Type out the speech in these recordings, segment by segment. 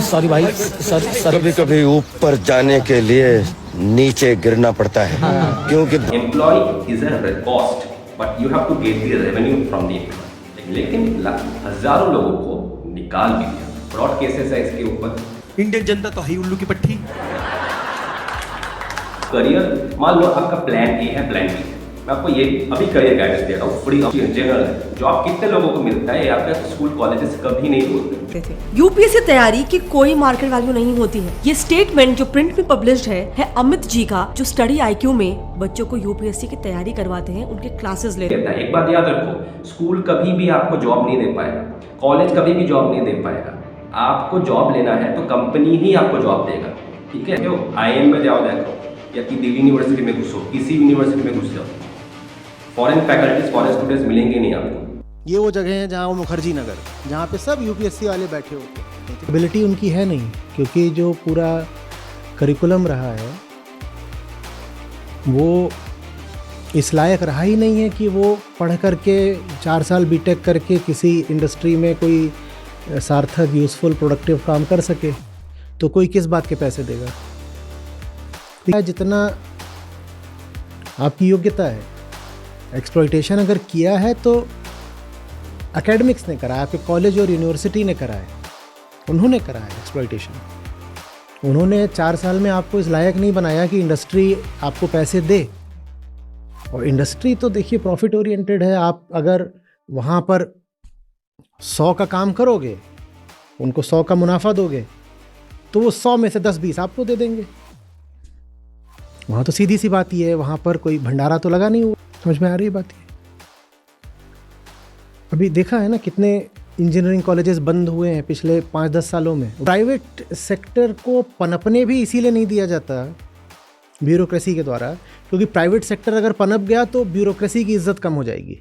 Sorry भाई, sir कभी कभी ऊपर जाने के लिए नीचे गिरना पड़ता है, क्योंकि employ is a cost but you have to get the revenue from the employ. लेकिन हजारों लोगों को निकाल भी दिया, फ्रॉड केसेस है इसके ऊपर। इंडियन जनता तो है उल्लू की पट्टी। करियर, मान लो आपका प्लान ए है, प्लान बी है। मैं आपको ये अभी करियर गाइडेंस दे रहा हूँ, फ्री जनरल है। जॉब कितने लोगों को मिलता है, आपके स्कूल कॉलेजेस कभी नहीं बोलते थे। यूपीएससी तैयारी की कोई मार्केट वैल्यू नहीं होती है। ये स्टेटमेंट जो प्रिंट में पब्लिश्ड है अमित जी का, जो स्टडी आईक्यू में बच्चों को यूपीएससी की तैयारी करवाते हैं, उनके क्लासेस लेते हैं। एक बात याद रखो, स्कूल कभी भी आपको जॉब नहीं दे पाएगा, कॉलेज कभी भी जॉब नहीं दे पाएगा। आपको जॉब लेना है तो कंपनी ही आपको जॉब देगा, ठीक है। क्यों IIM में जाओ, देखो, या कि दिल्ली यूनिवर्सिटी में घुसो, किसी यूनिवर्सिटी में घुस जाओ, फॉरेन फैकल्टीज, फॉरेन स्टूडेंट्स मिलेंगे नहीं आपको। ये वो जगह है जहाँ वो मुखर्जी नगर, जहाँ पे सब यूपीएससी वाले बैठे होते हैं। एबिलिटी उनकी है नहीं, क्योंकि जो पूरा करिकुलम रहा है वो इस लायक रहा ही नहीं है कि वो पढ़ करके 4 साल बीटेक करके किसी इंडस्ट्री में कोई सार्थक, यूज़फुल, प्रोडक्टिव काम कर सके। तो कोई किस बात के पैसे देगा? जितना आपकी योग्यता है। एक्सप्लॉइटेशन अगर किया है तो एकेडमिक्स ने करा है, आपके कॉलेज और यूनिवर्सिटी ने करा है, उन्होंने करा है एक्सप्लॉइटेशन। उन्होंने 4 साल में आपको इस लायक नहीं बनाया कि इंडस्ट्री आपको पैसे दे। और इंडस्ट्री तो देखिए प्रॉफिट ओरिएंटेड है। आप अगर वहाँ पर 100 का काम करोगे, उनको 100 का मुनाफा दोगे, तो वो 100 में से 10-20 आपको दे देंगे। वहाँ तो सीधी सी बात ही है, वहाँ पर कोई भंडारा तो लगा नहीं हुआ। समझ में आ रही बात है? अभी देखा है ना कितने इंजीनियरिंग कॉलेजेस बंद हुए हैं पिछले 5-10 सालों में। प्राइवेट सेक्टर को पनपने भी इसीलिए नहीं दिया जाता ब्यूरोक्रेसी के द्वारा, क्योंकि प्राइवेट सेक्टर अगर पनप गया तो ब्यूरोक्रेसी की इज्जत कम हो जाएगी।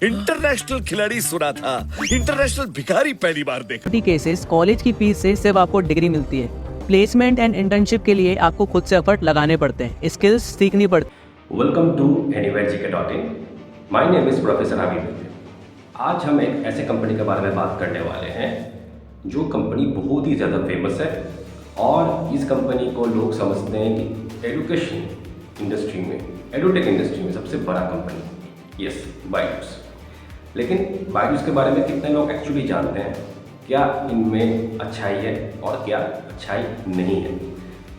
इंटरनेशनल खिलाड़ी सुना था, इंटरनेशनल भिखारी पहली बार देखा। केसेस कॉलेज की फीस से सिर्फ आपको डिग्री मिलती है। प्लेसमेंट एंड इंटर्नशिप के लिए आपको खुद से एफर्ट लगाने पड़ते हैं, स्किल्स सीखनी पड़ती है। Welcome to anywheregk.in। My name is professor Habib. आज हम एक ऐसे कंपनी के बारे में बात करने वाले हैं जो कंपनी बहुत ही ज़्यादा फेमस है, और इस कंपनी को लोग समझते हैं कि एजुकेशन इंडस्ट्री में, एडुटेक इंडस्ट्री में सबसे बड़ा कंपनी, यस, बायजूस। लेकिन बायजूस के बारे में कितने लोग एक्चुअली जानते हैं, क्या इनमें अच्छाई है और क्या अच्छाई नहीं है।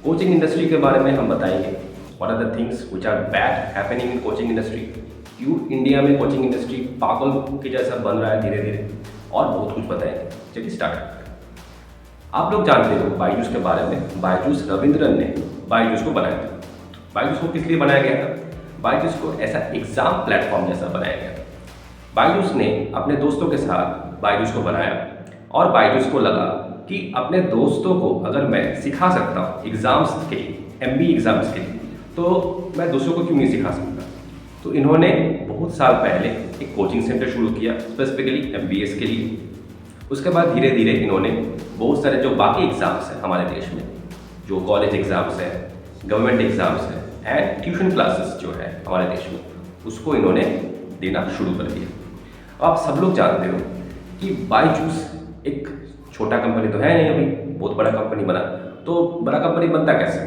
कोचिंग इंडस्ट्री के बारे में हम बताएंगे, what are the things which are bad happening in coaching industry, क्यों इंडिया में कोचिंग इंडस्ट्री पागल के जैसा बन रहा है धीरे धीरे, और बहुत कुछ बताएंगे। चलिए स्टार्ट करते हैं। आप लोग जानते हो बायजूस के बारे में, बायजूस रविंद्रन ने बायजूस को बनाया था। बायजूस को किस लिए बनाया गया था? बायजूस को ऐसा एग्जाम प्लेटफॉर्म जैसा बनाया गया था। बायजूस ने अपने दोस्तों के साथ बायजूस को बनाया, और बायजूस को लगा कि अपने दोस्तों को अगर मैं सिखा सकता हूँ एग्ज़ाम्स के लिए, MBA एग्ज़ाम्स के लिए, तो मैं दूसरों को क्यों नहीं सिखा सकता। तो इन्होंने बहुत साल पहले एक कोचिंग सेंटर शुरू किया स्पेसिफिकली MBAs के लिए। उसके बाद धीरे धीरे इन्होंने बहुत सारे जो बाकी एग्ज़ाम्स हैं हमारे देश में, जो कॉलेज एग्ज़ाम्स हैं, गवर्नमेंट एग्ज़ाम्स हैं, एंड ट्यूशन क्लासेस जो है हमारे देश में, उसको इन्होंने देना शुरू कर दिया। आप सब लोग जानते हो कि बायजूस एक छोटा कंपनी तो है नहीं, अभी बहुत बड़ा कंपनी बना। तो बड़ा कंपनी बनता कैसे?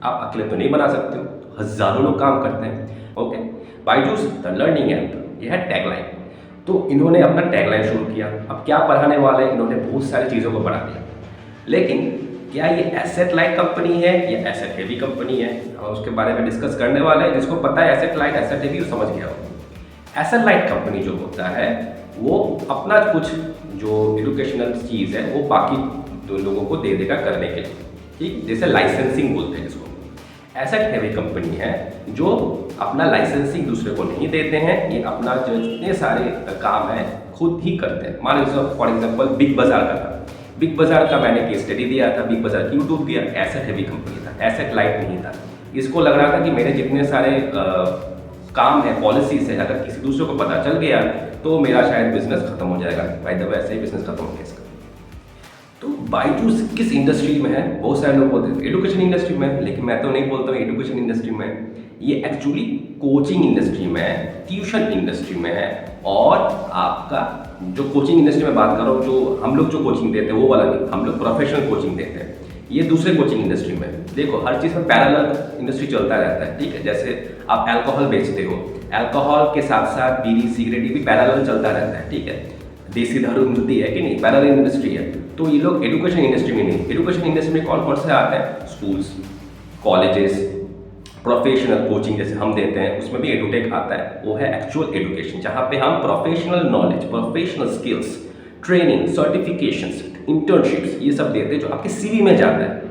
आप अकेले तो नहीं बना सकते हो, हज़ारों लोग काम करते हैं। Okay, Byju's the learning app, यह है टैगलाइन। तो इन्होंने अपना टैगलाइन शुरू किया। अब क्या पढ़ाने वाले, इन्होंने बहुत सारी चीज़ों को बढ़ा दिया। लेकिन क्या ये एसेट लाइट कंपनी है या एसेट हेवी कंपनी है, हम उसके बारे में डिस्कस करने वाले हैं। जिसको पता है एसेट लाइट एसेट हेवी, वो समझ गया हो। एसेट लाइट कंपनी जो होता है वो अपना कुछ जो एजुकेशनल चीज़ है वो बाकी दो लोगों को दे देगा करने के लिए, ठीक, जैसे लाइसेंसिंग बोलते हैं जिसको। एसेट हेवी कंपनी है जो अपना लाइसेंसिंग दूसरे को नहीं देते हैं, ये अपना जो जितने सारे काम है खुद ही करते हैं। मान लीजिए फॉर एग्जांपल बिग बाजार का था, बिग बाजार का मैंने केस स्टडी दिया था, बिग बाजार की यूट्यूब दिया, एसेट हेवी कंपनी था, एसेट लाइट नहीं था। इसको लग रहा था कि मेरे जितने सारे काम है, पॉलिसीज है, अगर किसी दूसरे को पता चल गया तो मेरा शायद बिजनेस खत्म हो जाएगा। बाय द वे ऐसे ही बिजनेस खत्म हो गया इसका। तो बायजूस किस इंडस्ट्री में है? बहुत सारे लोग बोलते हैं एजुकेशन इंडस्ट्री में, लेकिन मैं तो नहीं बोलता हूँ एजुकेशन इंडस्ट्री में। ये एक्चुअली कोचिंग इंडस्ट्री में है, ट्यूशन इंडस्ट्री में है, और आपका जो कोचिंग इंडस्ट्री में बात कर रहा हूँ, जो हम लोग जो कोचिंग देते हैं वो वाला नहीं, हम लोग प्रोफेशनल कोचिंग देते हैं। ये दूसरे कोचिंग इंडस्ट्री में देखो, हर चीज़ में पैरेलल इंडस्ट्री चलता रहता है, ठीक है। जैसे आप अल्कोहल बेचते हो, अल्कोहल के साथ साथ बीड़ी सिगरेट भी पैरेलल चलता रहता है, ठीक है। देसी दारू मिलती है कि नहीं, पैरेलल इंडस्ट्री है। तो ये लोग एजुकेशन इंडस्ट्री में नहीं, एजुकेशन इंडस्ट्री में कौन कौन से आते हैं, स्कूल्स, कॉलेजेस, प्रोफेशनल कोचिंग जैसे हम देते हैं, उसमें भी एडुटेक आता है। वो है एक्चुअल एजुकेशन, जहाँ पे हम professional knowledge, professional skills, training, certifications, internships ये सब देते हैं, जो आपके सीवी में जाता है।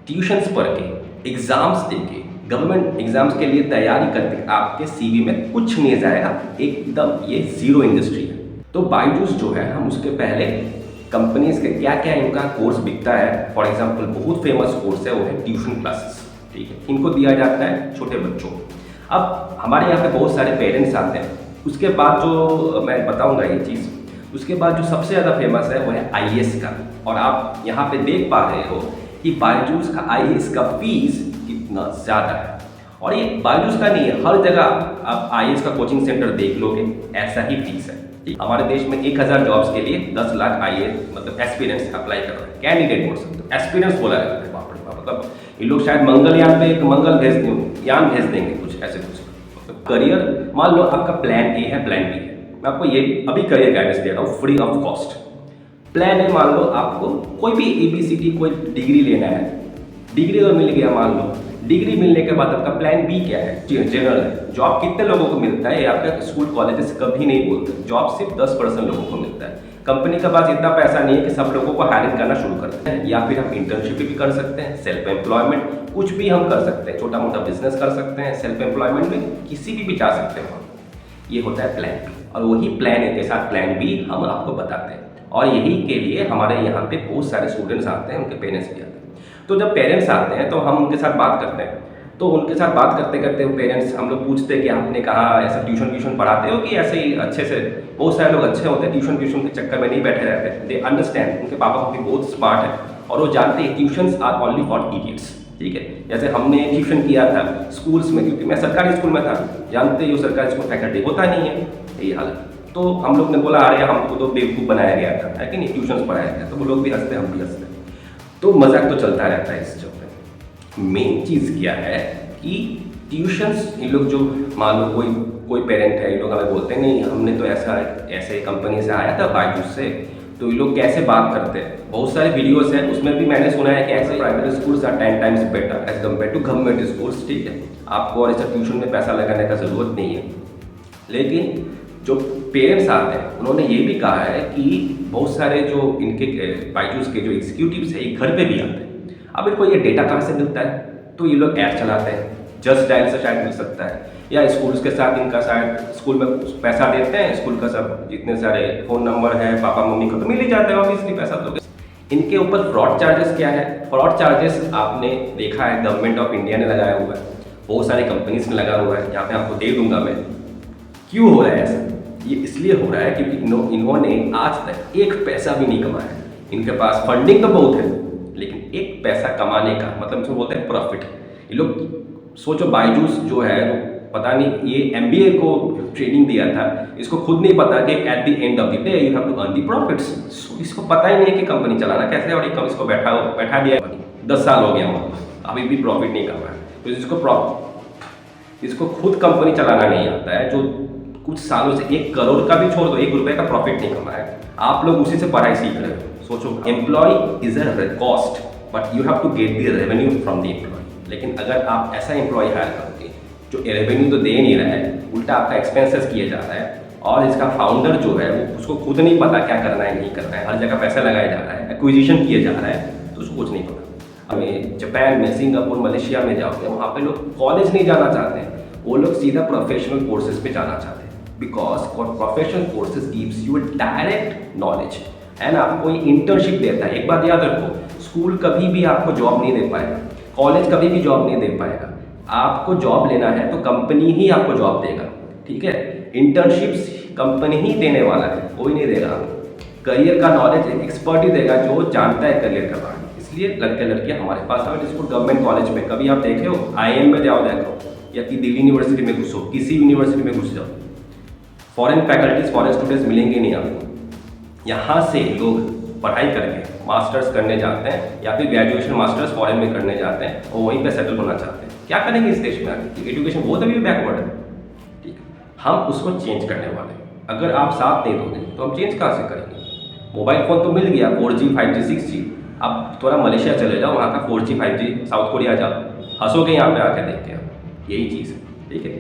ट्यूशन्स पढ़ के, एग्जाम्स दे के, गवर्नमेंट एग्जाम्स के लिए तैयारी करके आपके सीवी में कुछ नहीं जाएगा, एकदम ये जीरो इंडस्ट्री है। तो बायजूस जो है, हम उसके पहले कंपनीज के क्या क्या इनका कोर्स बिकता है, फॉर एग्जांपल बहुत फेमस कोर्स है वो है ट्यूशन क्लासेस, ठीक है। इनको दिया जाता है छोटे बच्चों को। अब हमारे यहाँ पे बहुत सारे पेरेंट्स आते हैं। उसके बाद जो मैं बताऊँगा ये चीज़, उसके बाद जो सबसे ज़्यादा फेमस है वो है IAS का। और आप यहाँ पे देख पा रहे हो कि बायजूस का IAS का फीस कितना ज़्यादा है। और ये बायजूस का नहीं है, हर जगह आप IAS का कोचिंग सेंटर देख लोगे, ऐसा ही फीस है। हमारे देश में 1000 जॉब्स के लिए 10 लाख IAS मतलब एक्सपीरियंस अप्लाई कर रहे हैं, कैंडिडेट बोल सकते हो, एक्सपीरियंस बोला जाता है। बाप रे बाप, मतलब ये लोग शायद मंगलयान पे एक यान भेज देंगे, कुछ ऐसे कुछ। मतलब करियर, मान लो आपका प्लान ए है, प्लान बी है। मैं आपको ये अभी करियर गाइडेंस दे रहा हूँ फ्री ऑफ कॉस्ट। प्लान है, मान लो आपको कोई भी ABCD कोई डिग्री लेना है, डिग्री तो मिल गया मान लो। डिग्री मिलने के बाद आपका प्लान बी क्या है, जनरल है। जॉब कितने लोगों को मिलता है, ये आपका स्कूल कॉलेजेस कभी नहीं बोलते। जॉब सिर्फ 10% लोगों को मिलता है। कंपनी के पास इतना पैसा नहीं है कि सब लोगों को हायरिंग करना शुरू करते हैं। या फिर हम इंटर्नशिप भी कर सकते हैं, सेल्फ एम्प्लॉयमेंट कुछ भी हम कर सकते हैं, छोटा मोटा बिजनेस कर सकते हैं, सेल्फ एम्प्लॉयमेंट में किसी भी जा सकते हैं। ये होता है प्लान बी, और वही प्लान ए के साथ प्लान बी हम आपको बताते हैं। और यही के लिए हमारे यहाँ पे बहुत सारे स्टूडेंट्स आते हैं, उनके पेरेंट्स भी आते हैं। तो जब पेरेंट्स आते हैं तो हम उनके साथ बात करते हैं। तो उनके साथ बात करते करते पेरेंट्स हम लोग पूछते हैं कि आपने कहा ऐसा ट्यूशन पढ़ाते हो कि ऐसे ही अच्छे से। बहुत सारे लोग अच्छे होते हैं, ट्यूशन के चक्कर में नहीं बैठे रहते। दे अंडरस्टैंड, उनके पापा मम्मी बहुत स्मार्ट है और वो जानते हैं tuitions are only for idiots, ठीक है। जैसे हमने ट्यूशन किया था स्कूल्स में, क्योंकि मैं सरकारी स्कूल में था, जानते ही सरकारी स्कूल फैकल्टी होता नहीं है, यही हालत। तो हम लोग ने बोला अरे हमको तो बेवकूफ़ बनाया गया था, है कि नहीं, ट्यूशन पढ़ाया गया। तो वो लोग भी हंसते, हम भी हंसते। तो मजाक तो चलता रहता है इस चक्कर में। मेन चीज़ क्या है कि ट्यूशन्स, ये लोग जो मान लो कोई पेरेंट है, ये लोग हमें बोलते हैं नहीं हमने तो ऐसे कंपनी से आया था बायजूस से। तो ये लोग कैसे बात करते हैं, बहुत सारे वीडियोस हैं, उसमें भी मैंने सुना है कि ऐसे private schools are 10 times better as compare to government schools, ठीक है। आपको और ऐसा ट्यूशन में पैसा लगाने का ज़रूरत नहीं है। लेकिन जो पेरेंट्स आते हैं उन्होंने ये भी कहा है कि बहुत सारे जो इनके बायजूस के जो एग्जीक्यूटिव्स हैं ये घर पे भी आते हैं। अब इनको ये डेटा कहाँ से मिलता है, तो ये लोग ऐड चलाते हैं, जस्ट डायल से शायद मिल सकता है, या स्कूल्स के साथ इनका शायद स्कूल में पैसा देते हैं, स्कूल का सब जितने सारे फ़ोन नंबर है पापा मम्मी को तो मिल ही जाता है ऑब्वियसली पैसा। तो इनके ऊपर फ्रॉड चार्जेस क्या है, फ्रॉड चार्जेस आपने देखा है गवर्नमेंट ऑफ इंडिया ने लगाया हुआ है, बहुत सारी कंपनीज ने लगा हुआ है, यहाँ पे आपको दे दूंगा मैं। क्यों हो रहा है ऐसा, ये इसलिए हो रहा है क्योंकि इन्होंने आज तक एक पैसा भी नहीं कमाया। इनके पास फंडिंग तो बहुत है, लेकिन एक पैसा कमाने का मतलब इसको बोलते हैं प्रॉफिट। ये लोग सोचो बायजूस जो है वो पता नहीं ये MBA को ट्रेनिंग दिया था, इसको खुद नहीं पता कि at the end of the day you have to earn the profits. So इसको पता ही नहीं है कि कंपनी चलाना कैसे है, और ये इसको बैठा दिया 10 साल हो गया अभी भी प्रॉफिट नहीं कमा है। तो इसको खुद कंपनी चलाना नहीं आता है, जो कुछ सालों से 1 करोड़ का भी छोड़ दो, 1 रुपये का प्रॉफिट नहीं कमाया। आप लोग उसी से पढ़ाई सीख रहे हो। सोचो employ is a cost but you have to get the revenue from the employ. लेकिन अगर आप ऐसा एम्प्लॉय हायर करोगे जो रेवेन्यू तो दे नहीं रहा है, उल्टा आपका एक्सपेंसेस किए जा रहा है, और इसका फाउंडर जो है वो उसको खुद नहीं पता क्या करना है नहीं करना है, हर जगह पैसा लगाया जा रहा है, एक्विजिशन किए जा रहा है, तो उसको कुछ नहीं पता। हमें जापान में, सिंगापुर, मलेशिया में जाओगे, वहाँ पे लोग कॉलेज नहीं जाना चाहते हैं, वो लोग सीधा प्रोफेशनल कोर्सेज पे जाना चाहते हैं, because professional courses gives you direct knowledge and आपको इंटर्नशिप देता है। एक बात याद रखो, स्कूल कभी भी आपको जॉब नहीं दे पाएगा, कॉलेज कभी भी जॉब नहीं दे पाएगा। आपको जॉब लेना है तो कंपनी ही आपको जॉब देगा, ठीक है। इंटर्नशिप्स कंपनी ही देने वाला है, कोई नहीं देगा। करियर का नॉलेज एक्सपर्ट ही देगा जो जानता है करियर का बारे में। इसलिए लड़के लड़कियां हमारे पास आए, जिसको गवर्नमेंट कॉलेज में कभी आप देखे हो, IIM में जाओ देखो, या कि दिल्ली यूनिवर्सिटी में घुसो, किसी यूनिवर्सिटी में घुस जाओ, फॉरेन फैकल्टीज, फॉरेन स्टूडेंट्स मिलेंगे नहीं आपको। यहाँ से लोग पढ़ाई करके मास्टर्स करने जाते हैं या फिर ग्रेजुएशन मास्टर्स फॉरेन में करने जाते हैं और वहीं पे सेटल होना चाहते हैं। क्या करेंगे इस देश में आगे? एजुकेशन बहुत अभी भी बैकवर्ड है, ठीक है, हम उसको चेंज करने वाले हैं। अगर आप साथ नहीं दोगे तो हम चेंज कहाँ से करेंगे? मोबाइल फ़ोन तो मिल गया, 4G 5G 6G, अब थोड़ा मलेशिया चले जाओ, वहाँ का 4G 5G, साउथ कोरिया जाओ, हंसोगे यहाँ पे आके देख के, यही चीज़ है, ठीक है।